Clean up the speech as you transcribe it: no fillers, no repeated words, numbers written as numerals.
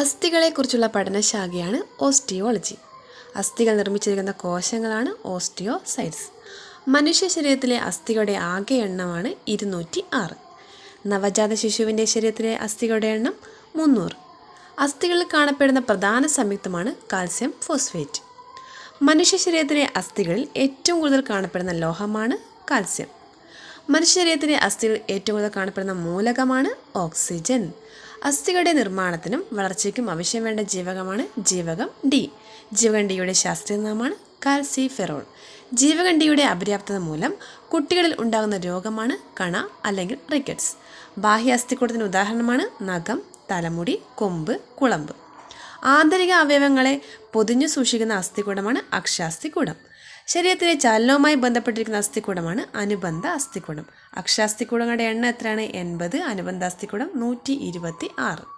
അസ്ഥികളെക്കുറിച്ചുള്ള പഠനശാഖയാണ് osteology. അസ്ഥികൾ നിർമ്മിച്ചിരിക്കുന്ന കോശങ്ങളാണ് ഓസ്റ്റിയോസൈറ്റ്സ്. മനുഷ്യ ശരീരത്തിലെ അസ്ഥികളുടെ ആകെ എണ്ണമാണ് 206. നവജാത ശിശുവിൻ്റെ ശരീരത്തിലെ അസ്ഥികളുടെ എണ്ണം 300. അസ്ഥികളിൽ കാണപ്പെടുന്ന പ്രധാന സംയുക്തമാണ് കാൽസ്യം ഫോസ്ഫേറ്റ്. മനുഷ്യ ശരീരത്തിലെ അസ്ഥികളിൽ ഏറ്റവും കൂടുതൽ കാണപ്പെടുന്ന ലോഹമാണ് കാൽസ്യം. മനുഷ്യ ശരീരത്തിലെ അസ്ഥികളിൽ ഏറ്റവും കൂടുതൽ കാണപ്പെടുന്ന മൂലകമാണ് ഓക്സിജൻ. അസ്ഥികളുടെ നിർമ്മാണത്തിനും വളർച്ചയ്ക്കും ആവശ്യം വേണ്ട ജീവകമാണ് ജീവകം ഡി. ജീവകം ഡിയുടെ ശാസ്ത്രീയ നാമമാണ് കാൽസിഫെറോൾ. ജീവകം ഡിയുടെ അപര്യാപ്തത മൂലം കുട്ടികളിൽ ഉണ്ടാകുന്ന രോഗമാണ് കണ അല്ലെങ്കിൽ റിക്കറ്റ്സ്. ബാഹ്യ അസ്ഥിക്കൂടത്തിന് ഉദാഹരണമാണ് നഖം, തലമുടി, കൊമ്പ്, കുളമ്പ്. ആന്തരിക അവയവങ്ങളെ പൊതിഞ്ഞു സൂക്ഷിക്കുന്ന അസ്ഥികൂടമാണ് അക്ഷാസ്ഥികൂടം. ശരീരത്തിലെ ചലനവുമായി ബന്ധപ്പെട്ടിരിക്കുന്ന അസ്ഥികൂടമാണ് അനുബന്ധ അസ്ഥികൂടം. അക്ഷാസ്ഥികൂടങ്ങളുടെ എണ്ണം എത്രയാണ്? 80. അനുബന്ധ അസ്ഥികൂടം 126.